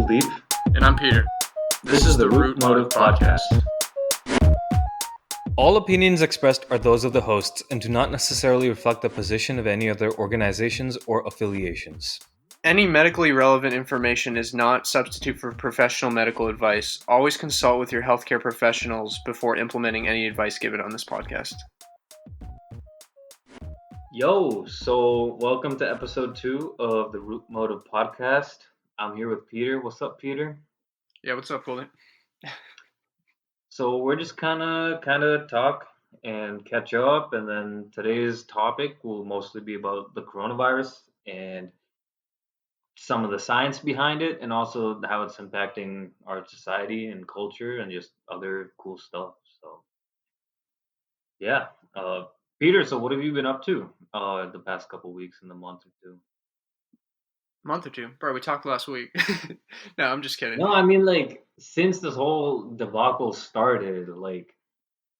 Deep. And I'm Peter. This is the Root Motive Podcast. All opinions expressed are those of the hosts and do not necessarily reflect the position of any other organizations or affiliations. Any medically relevant information is not substitute for professional medical advice. Always consult with your healthcare professionals before implementing any advice given on this podcast. Yo, so welcome to episode 2 of the Root Motive Podcast. I'm here with Peter. What's up, Peter? Yeah, what's up, Goldie? So we're just kind of talk and catch up, and then today's topic will mostly be about the coronavirus and some of the science behind it, and also how it's impacting our society and culture and just other cool stuff. So yeah, Peter. So what have you been up to the past couple weeks in the month or two? Month or two. Bro, we talked last week. No, I'm just kidding. No, I mean like since this whole debacle started, like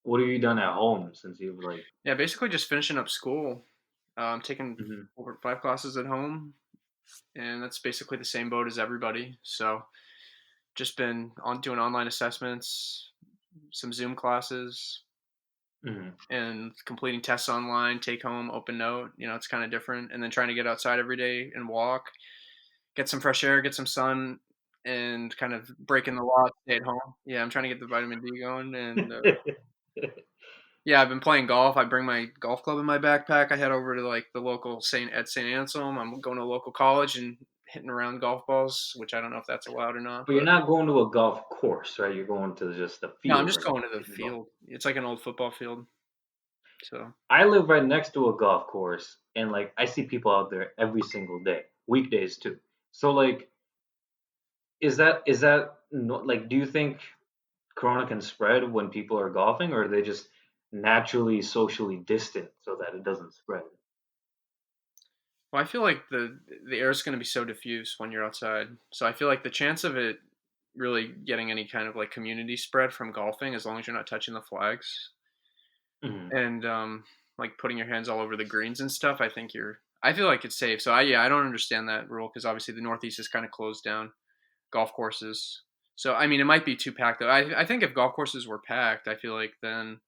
what have you done at home since you've like? Yeah, basically just finishing up school. I'm taking Mhm. over 5 classes at home, and that's basically the same boat as everybody. So just been on doing online assessments, some Zoom classes, Mhm. and completing tests online, take home, open note. It's kind of different. And then trying to get outside every day and walk, get some fresh air, get some sun, and kind of breaking the law, stay at home. Yeah, I'm trying to get the vitamin D going. And yeah, I've been playing golf. I bring my golf club in my backpack. I head over to like the local St. Anselm. I'm going to a local college and hitting around golf balls, which I don't know if that's allowed or not. But you're not going to a golf course, right? You're going to just the No, I'm field, just right? going to the field. It's like an old football field. So I live right next to a golf course, and like I see people out there every single day, weekdays too. So like, is that like? Do you think Corona can spread when people are golfing, or are they just naturally socially distant so that it doesn't spread? well, I feel like the air is going to be so diffuse when you're outside. So I feel like the chance of it really getting any kind of like community spread from golfing, as long as you're not touching the flags Hmm. and like putting your hands all over the greens and stuff, I think I feel like it's safe. So I don't understand that rule because obviously the Northeast is kind of closed down golf courses. So I mean, it might be too packed though. I think if golf courses were packed, I feel like then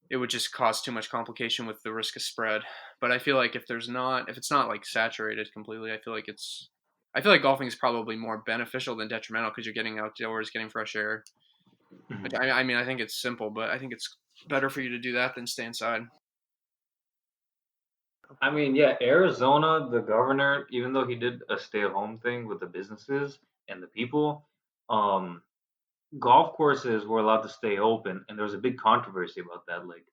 it would just cause too much complication with the risk of spread. But I feel like if it's not like saturated completely, I feel like golfing is probably more beneficial than detrimental because you're getting outdoors, getting fresh air. Hmm. Like, I mean, I think it's simple, but I think it's better for you to do that than stay inside. I mean, yeah, Arizona, the governor, even though he did a stay-at-home thing with the businesses and the people, um, golf courses were allowed to stay open, and there was a big controversy about that. Like,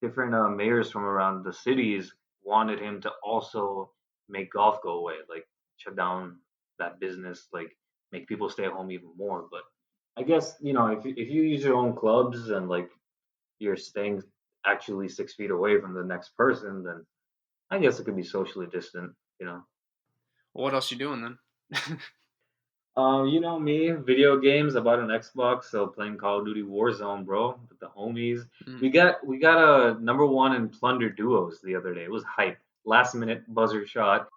different mayors from around the cities wanted him to also make golf go away, like shut down that business, like make people stay at home even more. But I guess if you use your own clubs and like you're staying actually 6 feet away from the next person, then I guess it could be socially distant. Well, what else you doing then? You know me, video games. I bought an Xbox, so playing Call of Duty Warzone, bro, with the homies. Mm. We got a number one in Plunder duos the other day. It was hype. Last minute buzzer shot.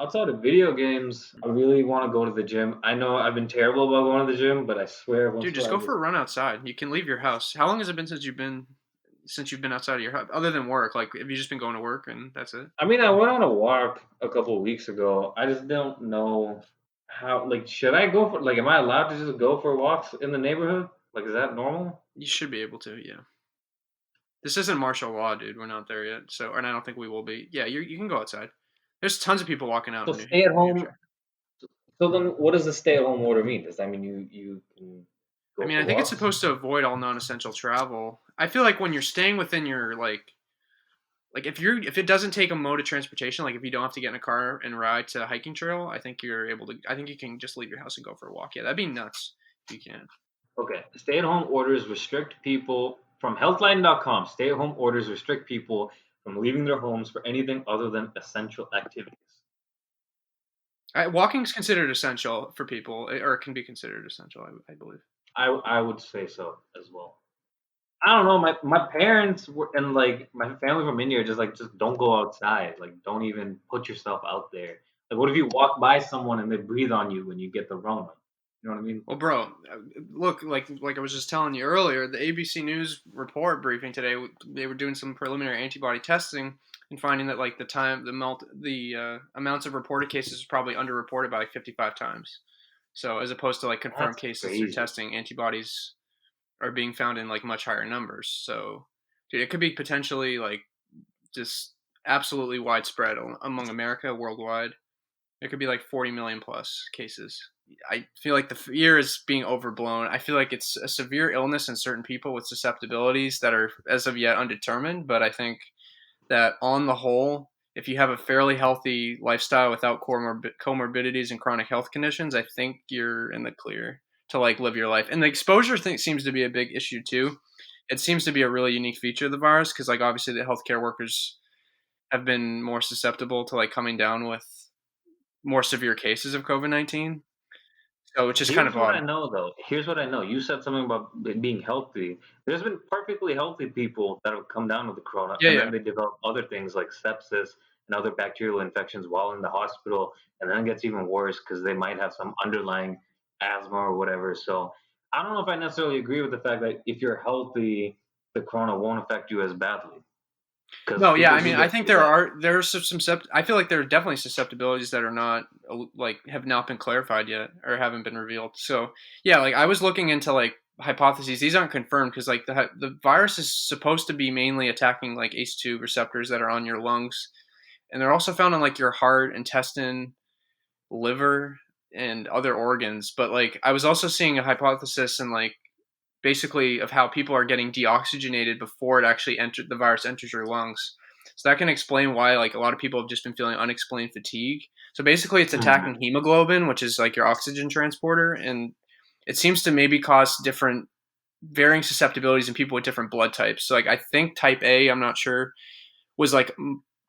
Outside of video games, I really want to go to the gym. I know I've been terrible about going to the gym, but I swear once Dude, in a just while go I for just a run outside. You can leave your house. How long has it been since you've been outside of your house, other than work? Like, have you just been going to work and that's it? I mean, I went on a walk a couple of weeks ago. I just don't know how, like, should I go for, like, am I allowed to just go for walks in the neighborhood? Like, is that normal? You should be able to, yeah. This isn't martial law, dude. We're not there yet. So, and I don't think we will be. Yeah, you can go outside. There's tons of people walking out So in stay at New home. Hampshire. So then, what does the stay-at-home order mean? Does that mean you can I go mean, for I think it's walks? supposed to avoid all non-essential travel. I feel like when you're staying within your like if it doesn't take a mode of transportation, like if you don't have to get in a car and ride to a hiking trail, I think you're able to. I think you can just leave your house and go for a walk. Yeah, that'd be nuts if you can. Okay. Stay-at-home orders restrict people from Healthline.com. Stay-at-home orders restrict people from leaving their homes for anything other than essential activities. Walking's considered essential for people, or it can be considered essential. I believe. I would say so as well. I don't know. My parents were and like my family from India are just don't go outside. Like don't even put yourself out there. Like what if you walk by someone and they breathe on you when you get the Rona? You know what I mean? Well, bro, look, like I was just telling you earlier, the ABC News report briefing today, they were doing some preliminary antibody testing and finding that like the amounts of reported cases is probably underreported by like 55 times. So as opposed to like confirmed That's cases through crazy. testing, antibodies are being found in like much higher numbers. So, dude, it could be potentially like just absolutely widespread among America worldwide. It could be like 40 million plus cases. I feel like the fear is being overblown. I feel like it's a severe illness in certain people with susceptibilities that are as of yet undetermined. But I think that on the whole, if you have a fairly healthy lifestyle without comorbidities and chronic health conditions, I think you're in the clear to like live your life. And the exposure thing seems to be a big issue too. It seems to be a really unique feature of the virus because like obviously the healthcare workers have been more susceptible to like coming down with more severe cases of COVID-19. So it's just kind Here's of what odd. I know, though. Here's what I know. You said something about it being healthy. There's been perfectly healthy people that have come down with the corona, Yeah, and yeah. then they develop other things like sepsis and other bacterial infections while in the hospital, and then it gets even worse because they might have some underlying asthma or whatever. So I don't know if I necessarily agree with the fact that if you're healthy, the corona won't affect you as badly because No, yeah. people I do mean, I get think really bad. there's I feel like there are definitely susceptibilities that are not like have not been clarified yet or haven't been revealed. So yeah, like I was looking into like hypotheses. These aren't confirmed because like the virus is supposed to be mainly attacking like ACE2 receptors that are on your lungs, and they're also found on like your heart, intestine, liver, and other organs. But like I was also seeing a hypothesis and like basically of how people are getting deoxygenated before it actually entered the virus enters your lungs. So that can explain why like a lot of people have just been feeling unexplained fatigue. So basically it's Mhm. attacking hemoglobin, which is like your oxygen transporter, and it seems to maybe cause different varying susceptibilities in people with different blood types. So like I think type A, I'm not sure, was like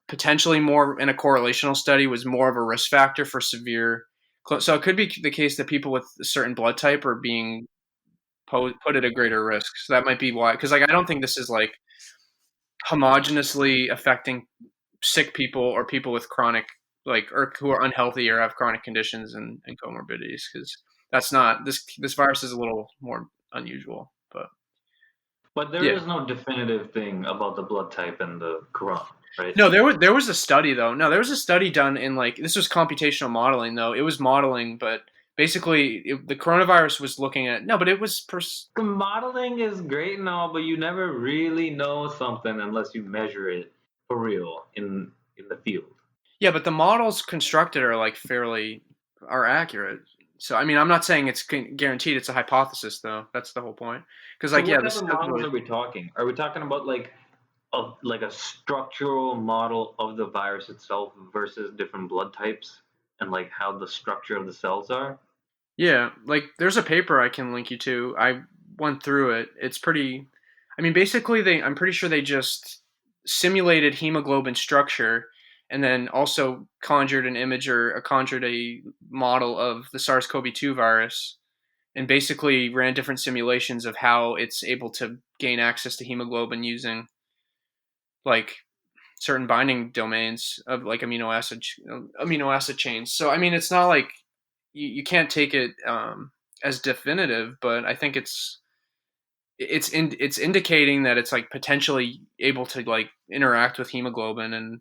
potentially more in a correlational study was more of a risk factor for severe. So it could be the case that people with a certain blood type are being put at a greater risk. So that might be why. Because like I don't think this is like homogeneously affecting sick people or people with chronic like or who are unhealthy or have chronic conditions and comorbidities. Because that's not this virus is a little more unusual. But But there yeah. is no definitive thing about the blood type and the corona, right? No, there was a study though. No, there was a study done in like this was computational modeling though. It was modeling, but basically the coronavirus was looking at no, but it was The modeling is great and all, but you never really know something unless you measure it for real in the field. yeah, but the models constructed are like fairly are accurate. So I mean, I'm not saying it's guaranteed. It's a hypothesis though. That's the whole point. Because So like what yeah, type this of models are we talking? Are we talking about like a structural model of the virus itself versus different blood types and like how the structure of the cells are? yeah, like there's a paper I can link you to. I went through it. It's pretty. I mean, basically, I'm pretty sure they just simulated hemoglobin structure, and then also conjured an image or conjured a model of the SARS-CoV-2 virus, and basically ran different simulations of how it's able to gain access to hemoglobin using like certain binding domains of like amino acid chains. So I mean, it's not like you can't take it as definitive, but I think it's indicating that it's like potentially able to like interact with hemoglobin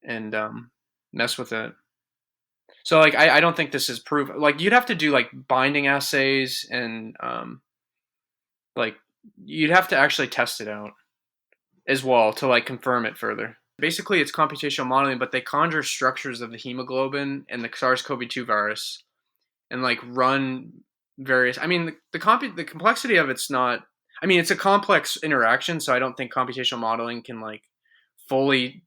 and mess with it. So like I don't think this is proof. Like you'd have to do like binding assays and like you'd have to actually test it out as well to like confirm it further. Basically, it's computational modeling, but they conjure structures of the hemoglobin and the SARS-CoV-2 virus and like run various. I mean, the complexity of it's not. I mean, it's a complex interaction, so I don't think computational modeling can like fully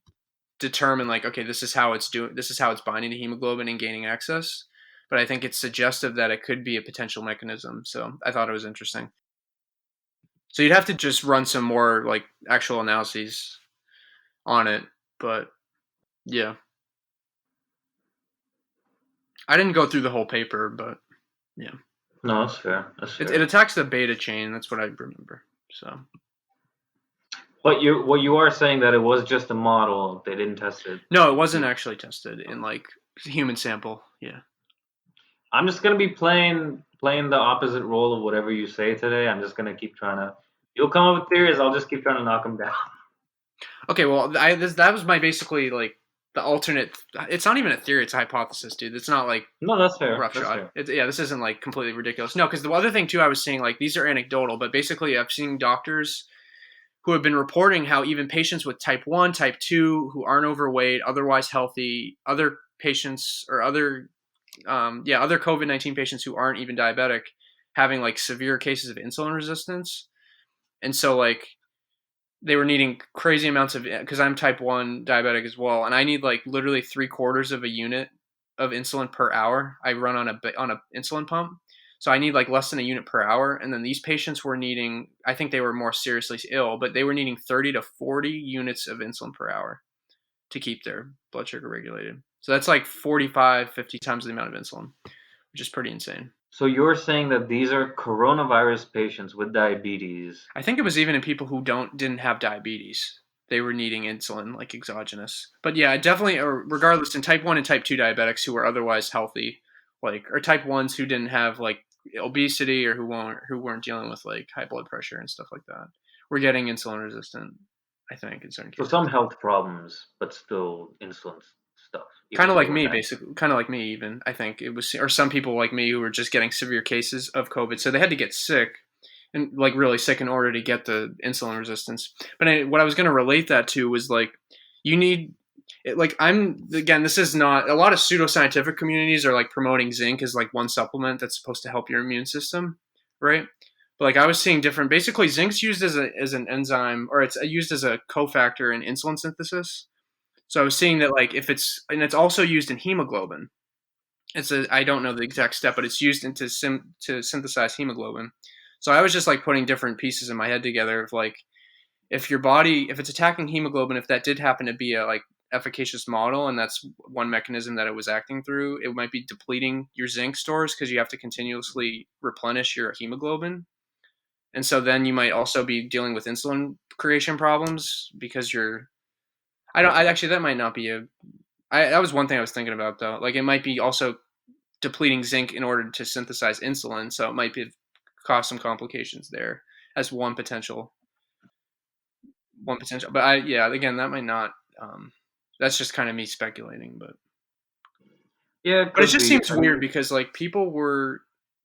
determine like okay, this is how it's doing. This is how it's binding to hemoglobin and gaining access. But I think it's suggestive that it could be a potential mechanism. So I thought it was interesting. So you'd have to just run some more like actual analyses on it. But yeah, I didn't go through the whole paper, but yeah, No, that's fair. That's it fair. attacks the beta chain. That's what I remember. So But you are saying that it was just a model, they didn't test it. no, it wasn't actually tested in like human sample. Yeah. I'm just gonna be playing the opposite role of whatever you say today. I'm just gonna keep trying to. You'll come up with theories. I'll just keep trying to knock them down. Okay, well, that was my basically like the alternate. It's not even a theory; it's a hypothesis, dude. It's not like No, that's fair. That's roughshod. fair. Yeah, this isn't like completely ridiculous. No, because the other thing too, I was saying like these are anecdotal, but basically I've seen doctors who have been reporting how even patients with type 1, type 2, who aren't overweight, otherwise healthy, other patients or other COVID-19 patients who aren't even diabetic, having like severe cases of insulin resistance. And so like they were needing crazy amounts of, because I'm type 1 diabetic as well, and I need like literally 3/4 of a unit of insulin per hour. I run on a insulin pump, so I need like less than a unit per hour. And then these patients were needing, I think they were more seriously ill, but they were needing 30 to 40 units of insulin per hour to keep their blood sugar regulated. So that's like 45, 50 times the amount of insulin, which is pretty insane. So you're saying that these are coronavirus patients with diabetes. I think it was even in people who didn't have diabetes. They were needing insulin like exogenous. But yeah, definitely, or regardless, in type 1 and type 2 diabetics who were otherwise healthy, like, or type 1s who didn't have like obesity or who weren't dealing with like high blood pressure and stuff like that, were getting insulin resistant, I think, in certain So cases. some health problems, but still insulin stuff, even Kind of if they like were me, bad. basically. Kind of like me, even. I think it was, or some people like me who were just getting severe cases of COVID. So they had to get sick and like really sick in order to get the insulin resistance. But what I was going to relate that to was like, you need, like, again, this is not, a lot of pseudoscientific communities are like promoting zinc as like one supplement that's supposed to help your immune system, right? But like I was seeing different, basically zinc's used as an enzyme, or it's used as a cofactor in insulin synthesis. So I was seeing that like if it's also used in hemoglobin. I don't know the exact step, but it's used to synthesize hemoglobin. So I was just like putting different pieces in my head together of like if it's attacking hemoglobin, if that did happen to be a like efficacious model and that's one mechanism that it was acting through, it might be depleting your zinc stores because you have to continuously replenish your hemoglobin. And so then you might also be dealing with insulin creation problems because I actually that might not be that was one thing I was thinking about though. Like it might be also depleting zinc in order to synthesize insulin, so it might be cause some complications there as one potential. But yeah, again, that might not. That's just kind of me speculating, Yeah, it but it could just be. seems I weird mean, because like people were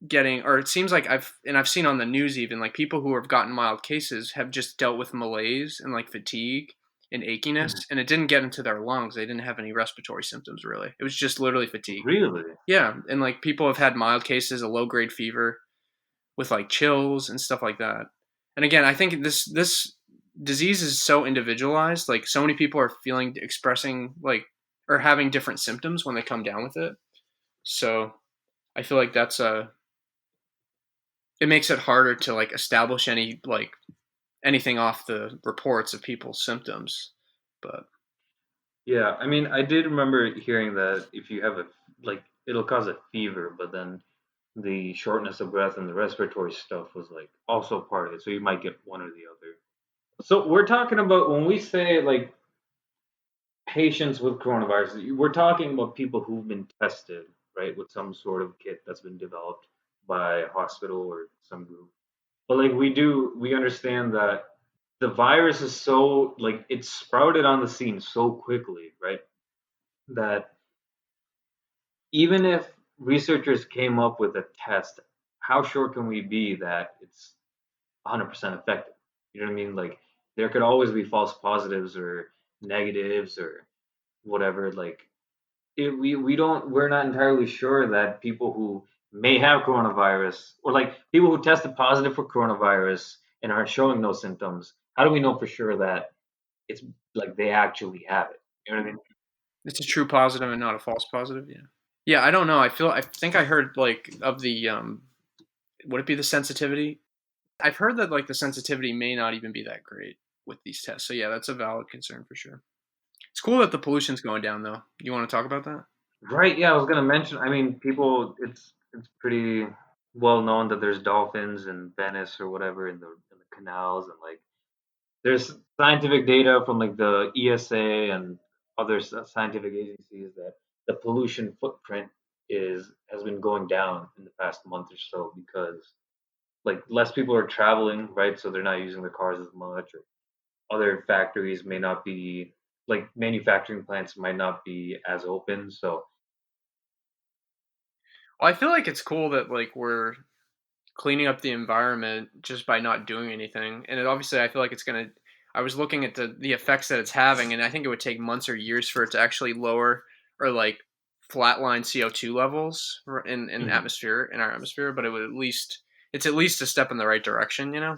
getting, or it seems like I've seen on the news even like people who have gotten mild cases have just dealt with malaise and like fatigue and achiness, mhm. and it didn't get into their lungs. They didn't have any respiratory symptoms really. It was just literally fatigue. Really? Yeah, and like people have had mild cases, a low grade fever with like chills and stuff like that. And again, I think this disease is so individualized. Like so many people are expressing like or having different symptoms when they come down with it. So I feel like it makes it harder to like establish anything off the reports of people's symptoms. But Yeah, I mean, I did remember hearing that if you have like, it'll cause a fever, but then the shortness of breath and the respiratory stuff was like also part of it. So you might get one or the other. So we're talking about when we say like patients with coronavirus, we're talking about people who've been tested, right, with some sort of kit that's been developed by a hospital or some group. But like we understand that the virus is so like it sprouted on the scene so quickly, right? That even if researchers came up with a test, how sure can we be that it's 100% effective? You know what I mean? Like there could always be false positives or negatives or whatever. Like we're not entirely sure that people who may have coronavirus or like people who tested positive for coronavirus and aren't showing no symptoms. How do we know for sure that it's like they actually have it? You know what I mean? it's a true positive and not a false positive. Yeah. Yeah, I don't know. I think I heard like of the would it be the sensitivity? I've heard that like the sensitivity may not even be that great with these tests. So yeah, that's a valid concern for sure. It's cool that the pollution's going down though. You want to talk about that? Right, yeah, I was gonna mention. I mean, people, it's pretty well known that there's dolphins in Venice or whatever in the canals, and like there's scientific data from like the ESA and other scientific agencies that the pollution footprint is has been going down in the past month or so because like less people are traveling, right? So they're not using their cars as much, or other factories may not be like manufacturing plants might not be as open. So Well, I feel like it's cool that like we're cleaning up the environment just by not doing anything. And it obviously, I feel like it's gonna. I was looking at the effects that it's having, and I think it would take months or years for it to actually lower or like flatline CO2 levels in mhm. atmosphere in our atmosphere. But it would at least it's at least a step in the right direction, you know.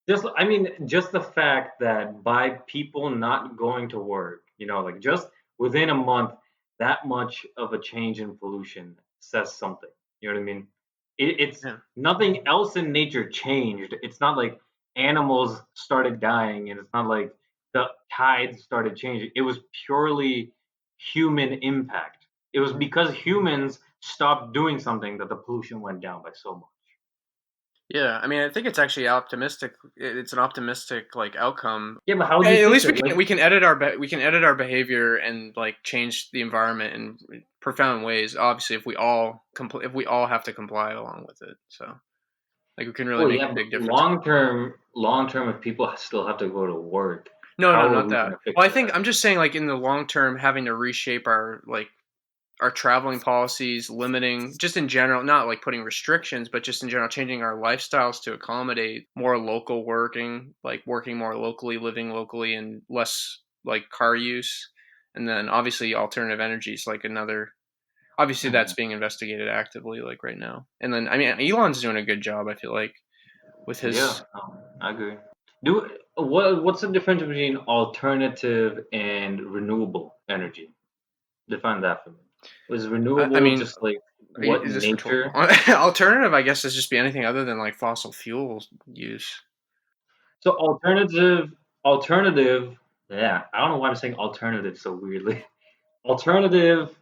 Just, I mean, just the fact that by people not going to work, like just within a month, that much of a change in pollution says something. You know what I mean? It's Yeah. nothing else in nature changed. It's not like animals started dying, and it's not like the tides started changing. It was purely human impact. It was because humans stopped doing something that the pollution went down by so much. Yeah, I mean, I think it's actually optimistic. It's an optimistic like outcome. Yeah, but how do you At fix least it? Like, we can edit our we can edit our behavior and like change the environment in profound ways. Obviously, if we all have to comply along with it, so like we can really well, make a yeah, but big difference. long term, if people still have to go to work, No, no, how are not we going that. to fix Well, I think that? I'm just saying like in the long term, having to reshape our like our traveling policies, limiting just in general, not like putting restrictions, but just in general, changing our lifestyles to accommodate more local working, like working more locally, living locally, and less like car use. And then obviously alternative energies, like another. Obviously, that's Mhm. being investigated actively, like right now. And then, I mean, Elon's doing a good job. I feel like with Yeah, his. I agree. What's the difference between alternative and renewable energy? Define that for me. Was I renewable mean, just like what is this rhetorical? nature? Alternative, I guess, is just be anything other than like fossil fuel use. So alternative. Yeah, I don't know why I'm saying alternative so weirdly. Alternative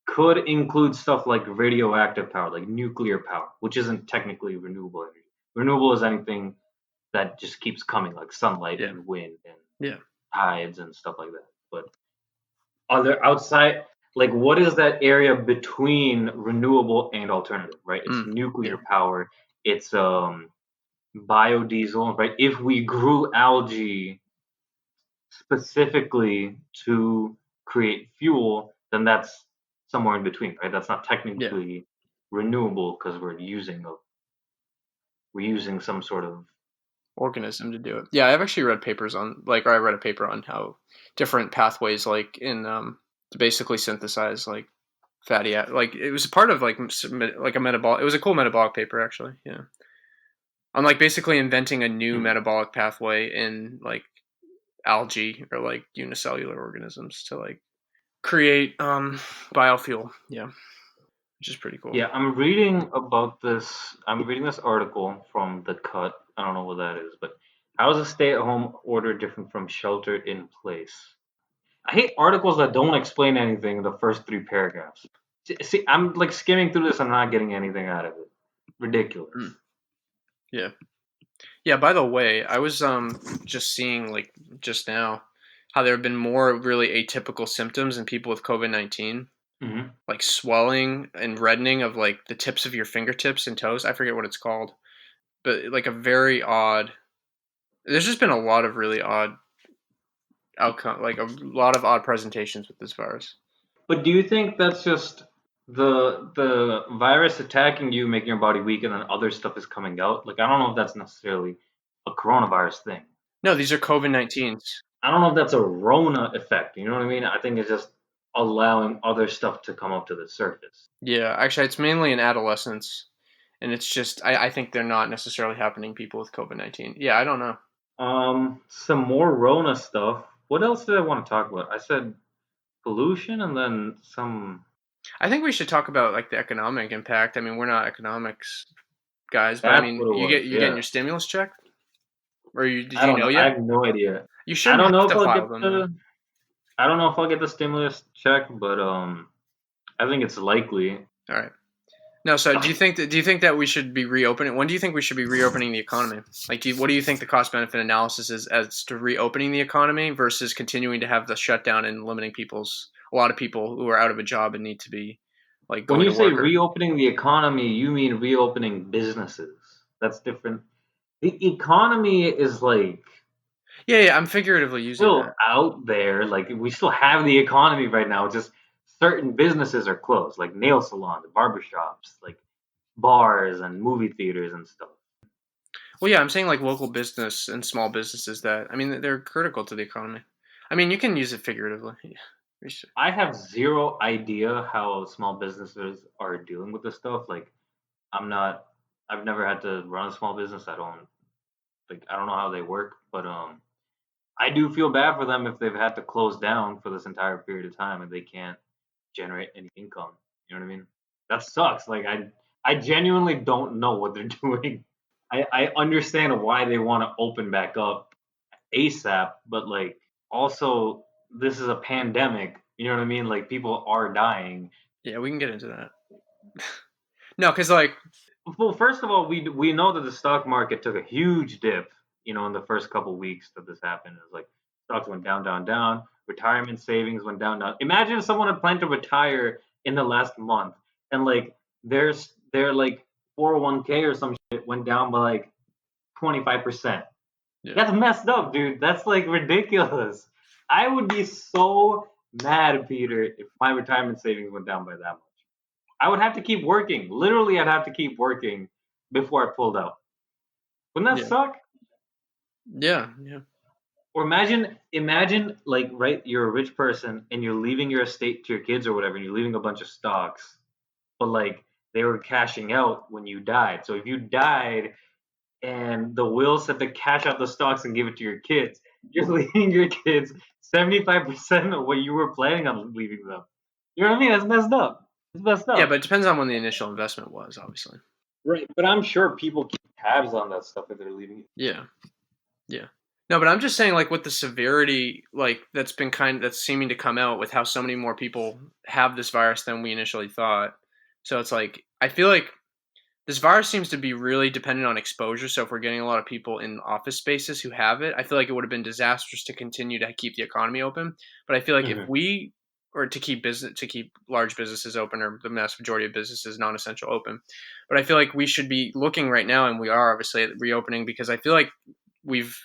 could include stuff like radioactive power, like nuclear power, which isn't technically renewable energy. Renewable is anything that just keeps coming, like sunlight Yeah, and wind and yeah, tides and stuff like that. But other outside, like what is that area between renewable and alternative, right? It's yeah. nuclear power, it's biodiesel, right? If we grew algae specifically to create fuel, then that's somewhere in between, right? That's not Yeah, technically renewable because we're using some sort of organism to do it. Yeah, I've actually read papers on like, or I read a paper on how different pathways, like in to basically synthesize like like it was a part of like a metabolic. It was a cool metabolic paper actually. Yeah, on like basically inventing a new hmm. metabolic pathway in like algae or like unicellular organisms to like create biofuel. Yeah, which is pretty cool. Yeah, I'm reading about this. I'm reading this article from The Cut. I don't know what that is, but how is a stay-at-home order different from shelter in place? I hate articles that don't explain anything in the first three paragraphs. See, I'm like skimming through this. I'm not getting anything out of it. Mm, Ridiculous. yeah. Yeah, by the way, I was just seeing like just now how there have been more really atypical symptoms in people with COVID-19, Hmm. like swelling and reddening of like the tips of your fingertips and toes. I forget what it's called, but like a very odd. There's just been a lot of really odd outcome, like a lot of odd presentations with this virus. But do you think that's just the virus attacking you, making your body weak, and then other stuff is coming out? Like I don't know if that's necessarily a coronavirus thing. No, these are COVID-19s. I don't know if that's a Rona effect. You know what I mean? I think it's just allowing other stuff to come up to the surface. Yeah, actually, it's mainly in adolescents, and it's just I think they're not necessarily happening in people with COVID-19. Yeah, I don't know. Some more Rona stuff. What else did I want to talk about? I said pollution and then some. I think we should talk about like the economic impact. I mean, we're not economics guys, but I That's mean, what it was. you getting Yeah. your stimulus check, or did I you don't know know. I yet? have no idea. You I shouldn't don't know have if to I'll file get them though. the. I don't know if I'll get the stimulus check, but I think it's likely. All right. No, so do you think that we should be reopening? When do you think we should be reopening the economy? Like, what do you think the cost benefit analysis is as to reopening the economy versus continuing to have the shutdown and limiting a lot of people who are out of a job and need to be like When going you to say work or. reopening the economy, you mean reopening businesses. That's different. The economy is like Yeah, I'm figuratively using still that. out there. Like we still have the economy right now. Just certain businesses are closed, like nail salons, barbershops, like bars and movie theaters and stuff. Well, yeah, I'm saying like local business and small businesses that I mean they're critical to the economy. I mean, you can use it figuratively. Yeah. I have zero idea how small businesses are dealing with this stuff. Like I'm not I've never had to run a small business. I don't know how they work, but I do feel bad for them if they've had to close down for this entire period of time and they can't generate any income. You know what I mean? That sucks. Like I genuinely don't know what they're doing. I understand why they want to open back up ASAP, but like also this is a pandemic. You know what I mean? Like people are dying. Yeah, we can get into that. No, because like Well, first of all, we know that the stock market took a huge dip, in the first couple weeks that this happened. It was like stocks went down, down, down. Retirement savings went down, down. Imagine if someone had planned to retire in the last month and like their like 401k or some shit went down by like 25%. yeah, That's messed up, dude. That's like ridiculous. I would be so mad, Peter, if my retirement savings went down by that much. I would have to keep working. Literally, I'd have to keep working before I pulled out. Wouldn't that yeah, suck? yeah. Or imagine like right, you're a rich person and you're leaving your estate to your kids or whatever, and you're leaving a bunch of stocks, but like they were cashing out when you died. So if you died and the will said to cash out the stocks and give it to your kids, you're leaving your kids 75% of what you were planning on leaving them. You know what I mean? That's messed up. It's messed Yeah, but up. it depends on when the initial investment was, obviously. Right, but I'm sure people keep tabs on that stuff if they're leaving. Yeah, yeah. No, but I'm just saying, like, with the severity, like, that's seeming to come out with how so many more people have this virus than we initially thought. So it's like, I feel like this virus seems to be really dependent on exposure. So if we're getting a lot of people in office spaces who have it, I feel like it would have been disastrous to continue to keep the economy open. But I feel like if Hmm. we or to keep large businesses open or the vast majority of businesses non-essential open. But I feel like we should be looking right now, and we are obviously at reopening because I feel like we've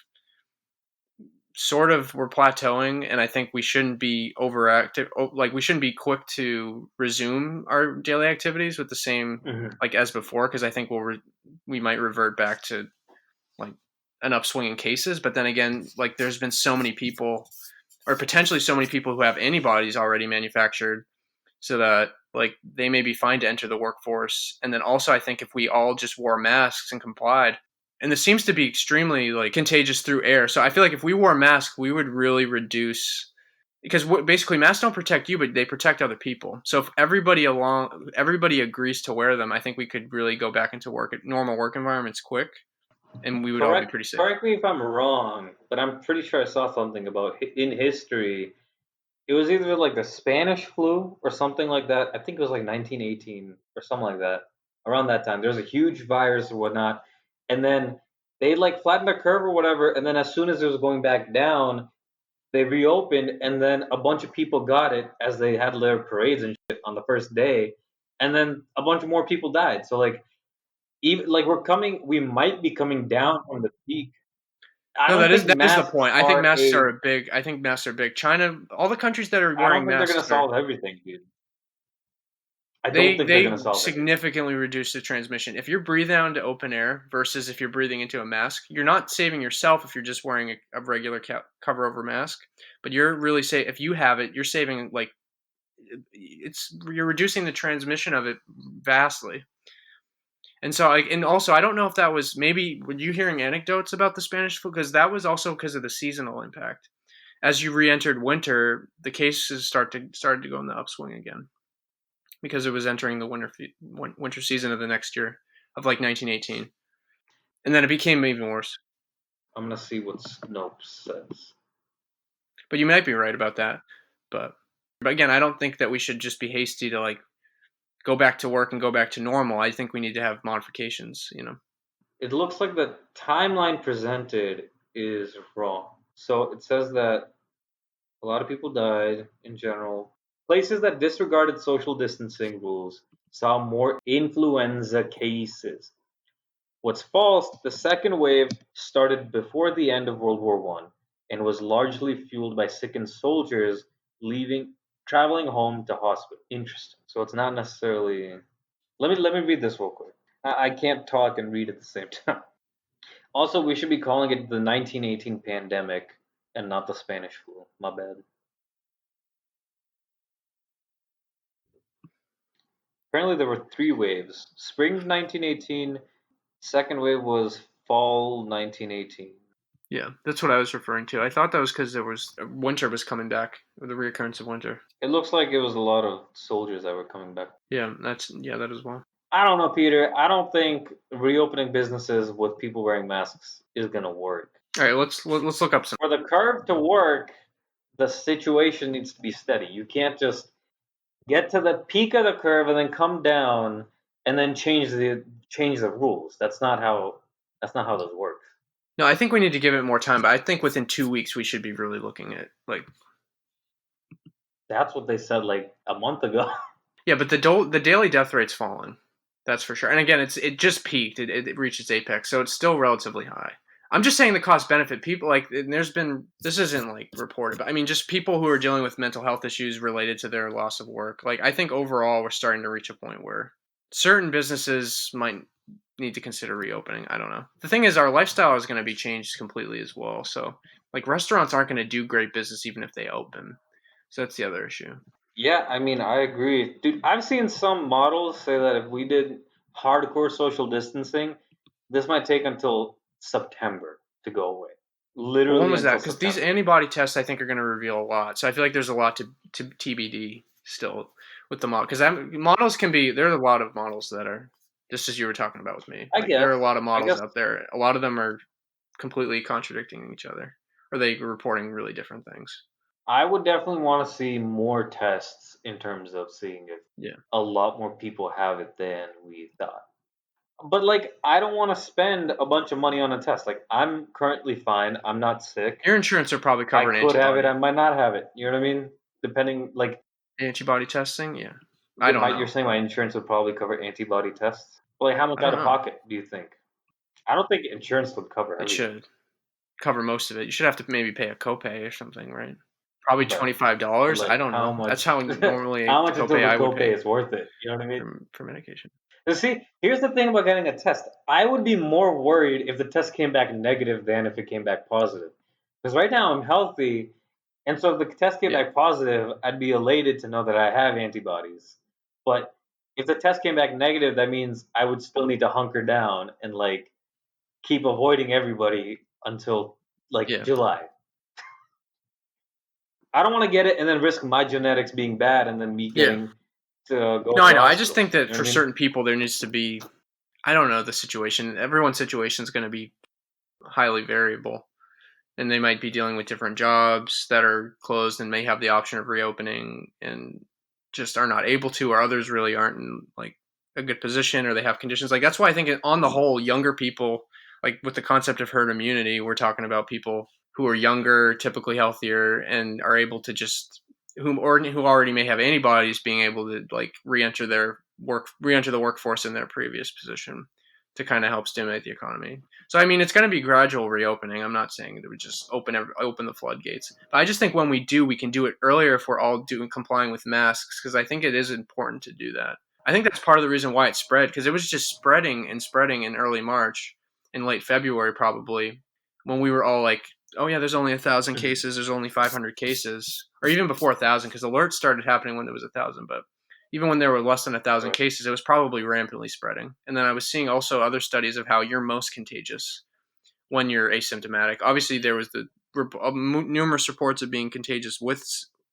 we're plateauing, and I think we shouldn't be overactive. Like we shouldn't be quick to resume our daily activities with the same Hmm. like as before because I think we might revert back to like an upswing in cases. But then again, like there's been so many people or potentially so many people who have antibodies already manufactured, so that like they may be fine to enter the workforce. And then also, I think if we all just wore masks and complied, and this seems to be extremely like contagious through air. So I feel like if we wore masks, we would really reduce because basically masks don't protect you, but they protect other people. So if everybody agrees to wear them, I think we could really go back into normal work environments quick, and we would all be Correct. pretty safe. Correct me if I'm wrong, but I'm pretty sure I saw something about in history. It was either like the Spanish flu or something like that. I think it was like 1918 or something like that. Around that time, there was a huge virus or whatnot, and then they like flattened the curve or whatever. And then as soon as it was going back down, they reopened, and then a bunch of people got it as they had their parades and shit on the first day, and then a bunch of more people died. So like even like we might be coming down from the peak. I No, don't think that is the masks point. are a. I think masks are big. China, all the countries that are I don't wearing think they're gonna masks are solve everything, dude. I don't think they're they gonna solve everything. significantly reduce the transmission. If you're breathing out into open air versus if you're breathing into a mask, you're not saving yourself if you're just wearing a regular cover over mask. But you're really if you have it, you're saving like you're reducing the transmission of it vastly. And so, and also, I don't know if that was maybe were you hearing anecdotes about the Spanish flu because that was also because of the seasonal impact. As you re-entered winter, the cases started to go in the upswing again because it was entering the winter season of the next year of like 1918, and then it became even worse. I'm gonna see what Snopes says. But you might be right about that. But again, I don't think that we should just be hasty to like go back to work and go back to normal. I think we need to have modifications. It looks like the timeline presented is wrong. So it says that a lot of people died in general. Places that disregarded social distancing rules saw more influenza cases. What's false, the second wave started before the end of World War One and was largely fueled by sickened soldiers traveling home to hospital. Interesting. So it's not necessarily. Let me read this real quick. I can't talk and read at the same time. Also, we should be calling it the 1918 pandemic and not the Spanish flu. My bad. Apparently, there were three waves. Spring 1918, second wave was fall 1918. Yeah, that's what I was referring to. I thought that was because there was winter was coming back, or the reoccurrence of winter. It looks like it was a lot of soldiers that were coming back. Yeah, that as well. I don't know, Peter. I don't think reopening businesses with people wearing masks is gonna work. All right, let's look up some. For the curve to work, the situation needs to be steady. You can't just get to the peak of the curve and then come down and then change the rules. That's not how this works. No, I think we need to give it more time, but I think within 2 weeks we should be really looking at like. That's what they said like a month ago. Yeah, but the daily death rate's fallen. That's for sure. And again, it just peaked. It reached its apex, so it's still relatively high. I'm just saying the cost benefit. People like this isn't like reported, but I mean just people who are dealing with mental health issues related to their loss of work. Like I think overall we're starting to reach a point where certain businesses might need to consider reopening. I don't know. The thing is our lifestyle is going to be changed completely as well. So like restaurants aren't going to do great business even if they open. So that's the other issue. Yeah, I mean, I agree. Dude, I've seen some models say that if we did hardcore social distancing, this might take until September to go away. Well, when Literally was that? until Because these September. antibody tests, I think, are going to reveal a lot. So I feel like there's a lot to TBD still with the model. Because models can be there's a lot of models that are just as you were talking about with me. I Like there are guess. a lot of I models guess out there. A lot of them are completely contradicting each other, or they reporting really different things. I would definitely want to see more tests in terms of seeing if Yeah, a lot more people have it than we thought. But like, I don't want to spend a bunch of money on a test. Like, I'm currently fine. I'm not sick. your insurance will probably I cover an could have it. I antibody might not have it. You know what I mean? Depending, like, antibody testing. Yeah, I don't you're know. saying my insurance would probably cover antibody tests. But like, how much I don't out of know. pocket do you think? I don't think insurance would cover It everything. should cover most of it. You should have to maybe pay a copay or something, right? Probably But $25. I like, don't how know. much? That's how normally How the much until copay the I would copay pay is worth it? You know what I mean? for medication. You see, here's the thing about getting a test. I would be more worried if the test came back negative than if it came back positive. Because right now I'm healthy, and so if the test came Yeah, back positive, I'd be elated to know that I have antibodies. But if the test came back negative, that means I would still need to hunker down and like keep avoiding everybody until like yeah, July. I don't want to get it and then risk my genetics being bad and then me yeah. getting to go No, to I the know. I just hospital. think that You know for what I mean? certain people, there needs to be. I don't know the situation. Everyone's situation is going to be highly variable, and they might be dealing with different jobs that are closed and may have the option of reopening and just are not able to, or others really aren't in like a good position, or they have conditions. Like that's why I think on the whole, younger people, like with the concept of herd immunity, we're talking about people who are younger, typically healthier, and are able to just who already may have antibodies being able to like re-enter the workforce in their previous position to kind of help stimulate the economy. So I mean, it's going to be gradual reopening. I'm not saying that we just open the floodgates, but I just think when we do, we can do it earlier if we're all doing complying with masks because I think it is important to do that. I think that's part of the reason why it spread because it was just spreading and spreading in early March, in late February probably, when we were all like, "Oh yeah, there's only 1,000 Mhm. cases, there's only 500 cases," or even before 1,000 because alerts started happening when there was 1,000, but even when there were less than 1,000 Right. cases, it was probably rampantly spreading. And then I was seeing also other studies of how you're most contagious when you're asymptomatic. Obviously, there was the numerous reports of being contagious with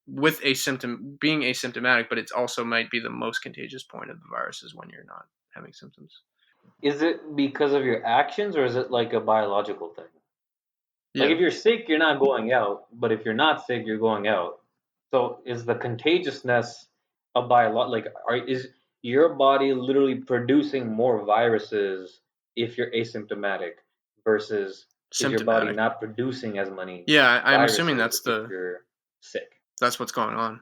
being asymptomatic, but it also might be the most contagious point of the virus is when you're not having symptoms. Is it because of your actions or is it like a biological thing? Like Yeah, if you're sick, you're not going out, but if you're not sick, you're going out. So is the contagiousness a is your body literally producing more viruses if you're asymptomatic versus is your body symptomatic. not producing as many Yeah, I'm assuming viruses if you're sick? that's what's going on.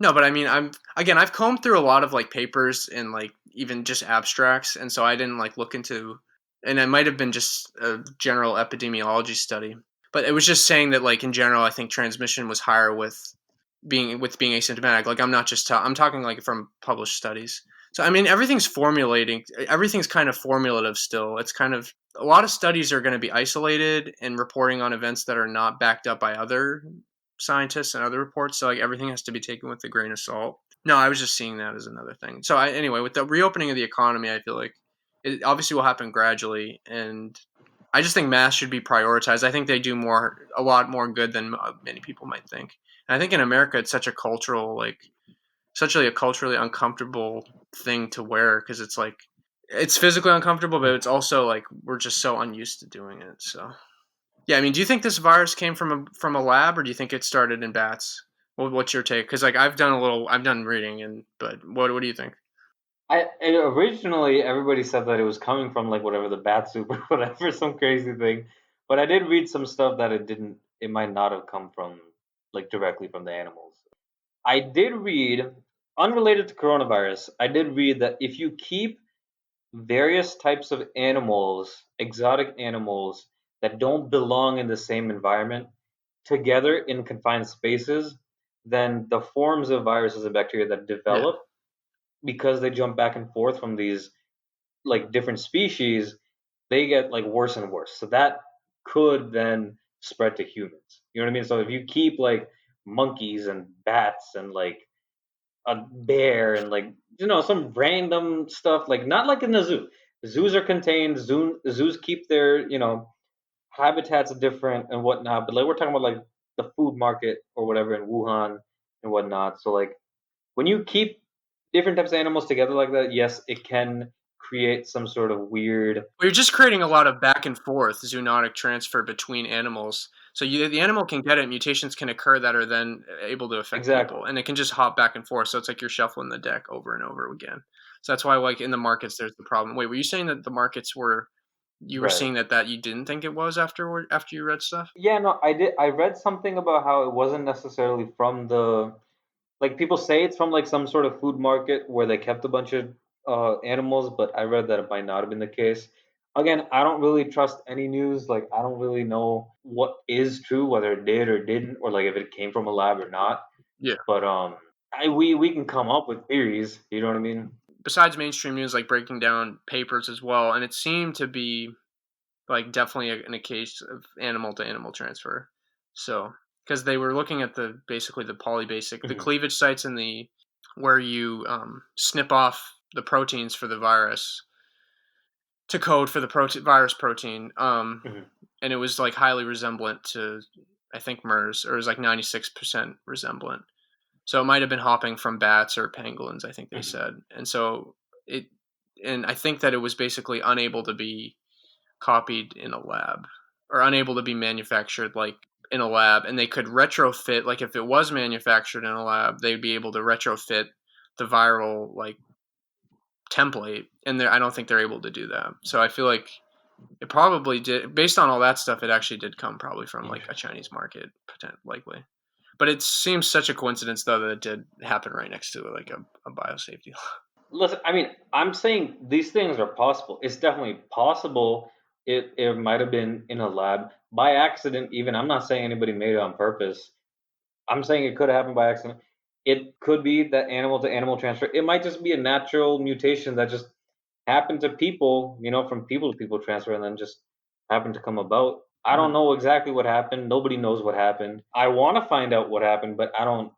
No, but I mean, I've combed through a lot of like papers and like even just abstracts, and so I didn't like look into, and it might have been just a general epidemiology study, but it was just saying that like in general, I think transmission was higher with being asymptomatic. Like I'm talking like from published studies. So I mean, everything's kind of formulative still. It's kind of a lot of studies are going to be isolated and reporting on events that are not backed up by other scientists and other reports. So like everything has to be taken with a grain of salt. No, I was just seeing that as another thing. So anyway, with the reopening of the economy, I feel like it obviously will happen gradually, and I just think masks should be prioritized. I think they do a lot more good than many people might think. And I think in America, it's such a culturally uncomfortable thing to wear because it's like it's physically uncomfortable, but it's also like we're just so unused to doing it. So yeah, I mean, do you think this virus came from a lab, or do you think it started in bats? What's your take? Because like I've done reading, and but what do you think? Originally everybody said that it was coming from like whatever the bat soup or whatever, some crazy thing. But I did read some stuff that it might not have come from like directly from the animals. I did read, unrelated to coronavirus, I did read that if you keep various types of animals, exotic animals that don't belong in the same environment together in confined spaces, then the forms of viruses and bacteria that Yeah, develop because they jump back and forth from these like different species, they get like worse and worse. So that could then spread to humans. You know what I mean? So if you keep like monkeys and bats and like a bear and like some random stuff, like not like in the zoo. Zoos are contained. Zoos keep their habitats different and whatnot. But like we're talking about like the food market or whatever in Wuhan and whatnot. So like when you keep different types of animals together like that, yes, it can create some sort of weird. well, you're just creating a lot of back and forth zoonotic transfer between animals. So the animal can get it, mutations can occur that are then able to affect Exactly. people, and it can just hop back and forth. So it's like you're shuffling the deck over and over again. So that's why, like in the markets, there's the problem. Wait, were you saying that the markets were you were Right. seeing that you didn't think it was after you read stuff? Yeah, no, I did. I read something about how it wasn't necessarily from the, like people say it's from like some sort of food market where they kept a bunch of animals, but I read that it might not have been the case. Again, I don't really trust any news. Like I don't really know what is true, whether it did or didn't, or like if it came from a lab or not. Yeah. But we can come up with theories. You know what I mean? Besides mainstream news, like breaking down papers as well, and it seemed to be like definitely in a case of animal to animal transfer. So because they were looking at the polybasic, the Hmm. cleavage sites in the where you snip off the proteins for the virus to code for the virus protein, Hmm. and it was like highly resemblant to I think MERS, or it was like 96% resemblant. So it might have been hopping from bats or pangolins, I think they Hmm. said, and so it, and I think that it was basically unable to be copied in a lab or unable to be manufactured like in a lab, and they could retrofit, like if it was manufactured in a lab they'd be able to retrofit the viral like template, and I don't think they're able to do that. So I feel like it probably did, based on all that stuff, it actually did come probably from like a Interesting. Chinese market, likely. But it seems such a coincidence though that it did happen right next to like a biosafety. Listen, I mean, I'm saying these things are possible. It's definitely possible. It might have been in a lab by accident. Even I'm not saying anybody made it on purpose. I'm saying it could have happened by accident. It could be that animal to animal transfer. It might just be a natural mutation that just happened to people, from people to people transfer, and then just happened to come about. I don't Mhm. know exactly what happened. Nobody knows what happened. I want to find out what happened, but I don't.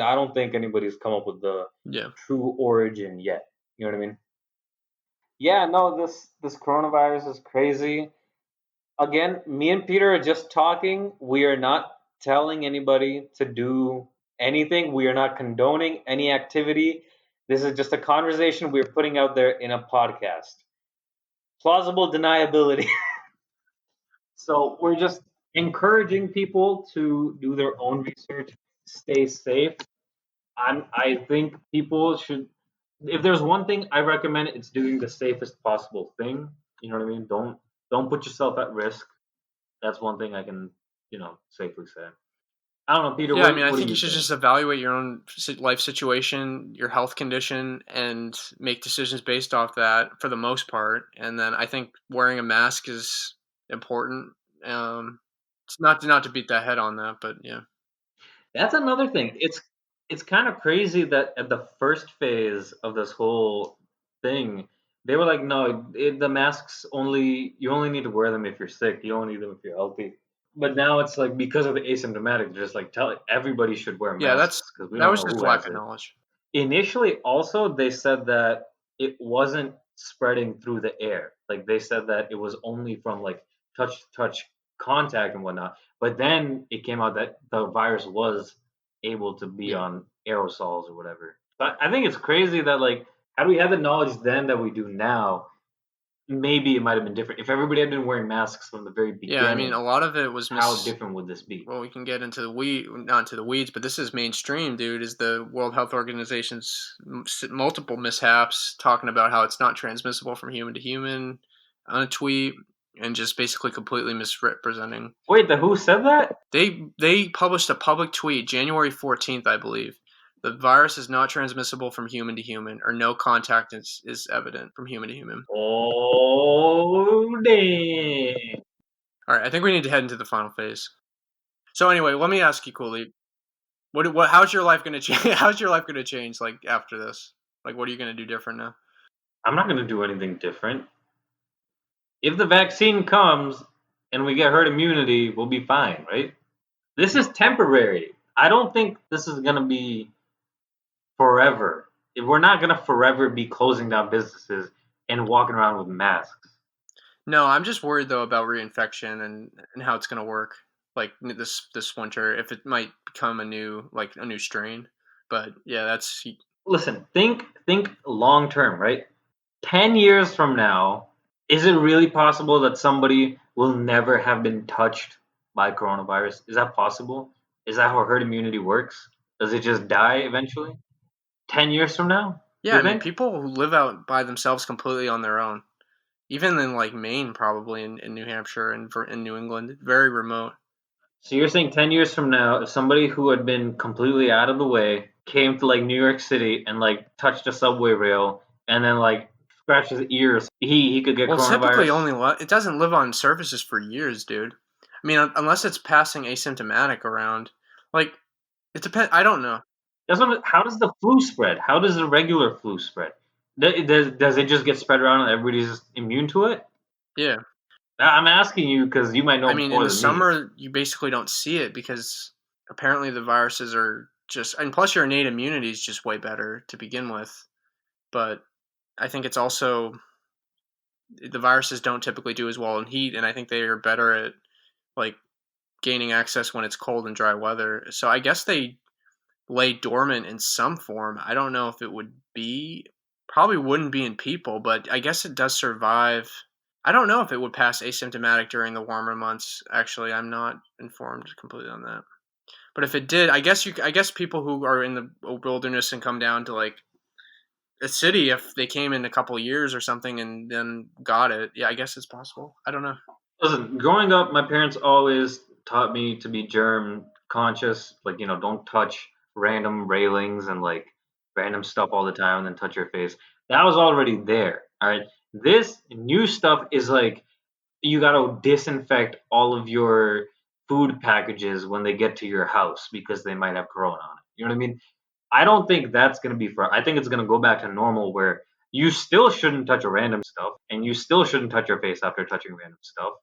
I don't think anybody's come up with the Yeah. true origin yet. You know what I mean? Yeah, no, this coronavirus is crazy. Again, me and Peter are just talking. We are not telling anybody to do anything. We are not condoning any activity. This is just a conversation we're putting out there in a podcast. Plausible deniability. So we're just encouraging people to do their own research, stay safe. I think people should, if there's one thing I recommend, it's doing the safest possible thing. You know what I mean? Don't put yourself at risk. That's one thing I can, safely say. I don't know, Peter. Yeah, I mean, I What do think you you should think? just evaluate your own life situation, your health condition, and make decisions based off that for the most part. And then I think wearing a mask is important. It's not to beat that head on that, but yeah, That's another thing. It's kind of crazy that at the first phase of this whole thing, they were like, no, the masks only you only need to wear them if you're sick. You don't need them if you're healthy. But now it's like because of the asymptomatic, they're just like tell everybody should wear yeah, masks because we that don't was know just who lack has of it. knowledge. Initially, also they said that it wasn't spreading through the air. Like they said that it was only from like touch contact and whatnot. But then it came out that the virus was able to be Yeah. on aerosols or whatever. But I think it's crazy that like had we had the knowledge then that we do now, maybe it might have been different. If everybody had been wearing masks from the very Yeah, I mean, beginning, a lot of it was how different would this be? well, we can get into not into the weeds, but this is mainstream, dude. Is the World Health Organization's multiple mishaps talking about how it's not transmissible from human to human on a tweet, and just basically completely misrepresenting. Wait, the who said that? They published a public tweet January 14th, I believe. The virus is not transmissible from human to human, or no contact is evident from human to human. Oh dang. All right, I think we need to head into the final phase. So anyway, let me ask you, Cooley, what how's your life gonna change? How's your life gonna change like after this? Like, what are you gonna do different now? I'm not gonna do anything different. If the vaccine comes and we get herd immunity, we'll be fine, right? This is temporary. I don't think this is gonna be forever. If we're not gonna forever be closing down businesses and walking around with masks. No, I'm just worried though about reinfection and how it's gonna work. Like this winter, if it might become a new strain. But yeah, that's Listen, think long term, right? 10 years from now, is it really possible that somebody will never have been touched by coronavirus? Is that possible? Is that how herd immunity works? Does it just die eventually? 10 years from now? yeah. Do I you mean, think? people who live out by themselves completely on their own, even in like Maine, probably in New Hampshire and in New England, very remote. So you're saying 10 years from now, if somebody who had been completely out of the way came to like New York City and like touched a subway rail and then like scratched his ears, he could get Well, typically coronavirus? only it doesn't live on surfaces for years, dude. I mean, unless it's passing asymptomatic around. Like it depends. I don't know. How does the flu spread? How does the regular flu spread? Does it just get spread around and everybody's immune to it? Yeah, I'm asking you because you might I know mean, in more the than me. summer you basically don't see it because apparently the viruses are just, and plus your innate immunity is just way better to begin with. But I think it's also the viruses don't typically do as well in heat, and I think they are better at like gaining access when it's cold and dry weather. So I guess they lay dormant in some form. I don't know if it would be, probably wouldn't be in people, but I guess it does survive. I don't know if it would pass asymptomatic during the warmer months. Actually, I'm not informed completely on that. But if it did, I guess people who are in the wilderness and come down to like a city, if they came in a couple of years or something and then got it, yeah, I guess it's possible. I don't know. Listen, growing up, my parents always taught me to be germ conscious. Like, don't touch random railings and like random stuff all the time and then touch your face. That was already there. All right. This new stuff is like you got to disinfect all of your food packages when they get to your house because they might have corona on it. You know what I mean? I don't think that's going to be for. I think it's going to go back to normal where you still shouldn't touch a random stuff and you still shouldn't touch your face after touching random stuff.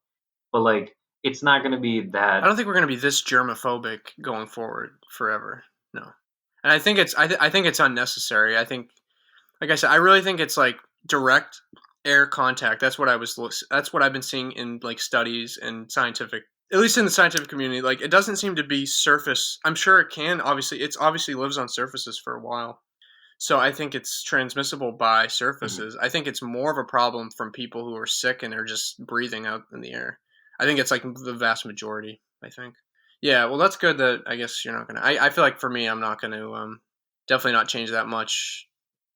But like, it's not going to be I that. don't think we're going to be this germophobic going forward forever. No. And I think I think it's unnecessary. I think, like I said, I really think it's like direct air contact. That's what I've been seeing in like studies and scientific, at least in the scientific community. Like it doesn't seem to be surface. I'm sure it can obviously. It's obviously lives on surfaces for a while. So I think it's transmissible by Mhm. surfaces. I think it's more of a problem from people who are sick and are just breathing out in the air. I think it's like the vast majority. I think. Yeah, well, that's good. That I guess you're not gonna. I feel like for me, I'm not gonna definitely not change that much.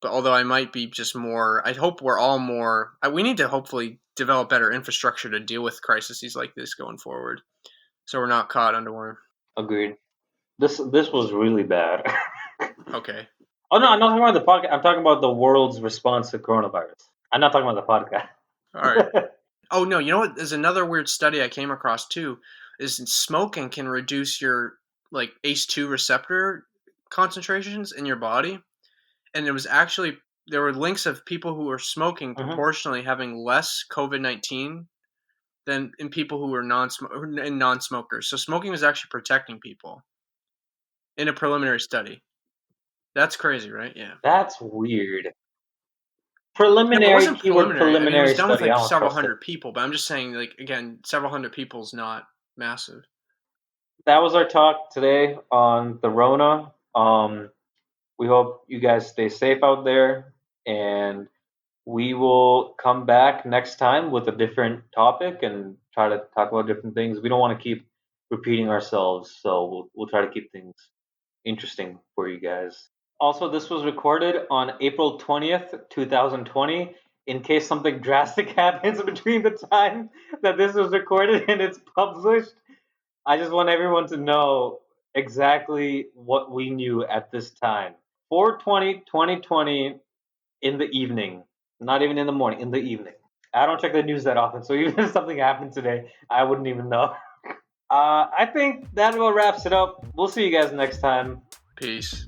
But although I might be just more, I hope we're all more. We need to hopefully develop better infrastructure to deal with crises like this going forward, so we're not caught underwater. Agreed. This was really bad. Okay. Oh no, I'm not talking about the podcast. I'm talking about the world's response to coronavirus. I'm not talking about the All right. podcast. Oh no, you know what? There's another weird study I came across too. Is smoking can reduce your like ACE2 receptor concentrations in your body, and it was actually there were links of people who were smoking Mhm. proportionally having less COVID-19 than in people who were non-smokers. So smoking was actually protecting people in a preliminary study. That's crazy, right? Yeah. That's weird. Yeah, but it Preliminary wasn't keyword preliminary. I mean, it was preliminary done with study. I like don't several trust it. hundred people, but I'm just saying, like, again, several hundred people is not massive. That was our talk today on the Rona. We hope you guys stay safe out there, and we will come back next time with a different topic and try to talk about different things. We don't want to keep repeating ourselves, so we'll try to keep things interesting for you guys. Also, this was recorded on April 20th, 2020. In case something drastic happens between the time that this was recorded and it's published, I just want everyone to know exactly what we knew at this time. 4/20, 2020 in the evening. Not even in the morning, in the evening. I don't check the news that often, so even if something happened today, I wouldn't even know. I think that about wraps it up. We'll see you guys next time. Peace.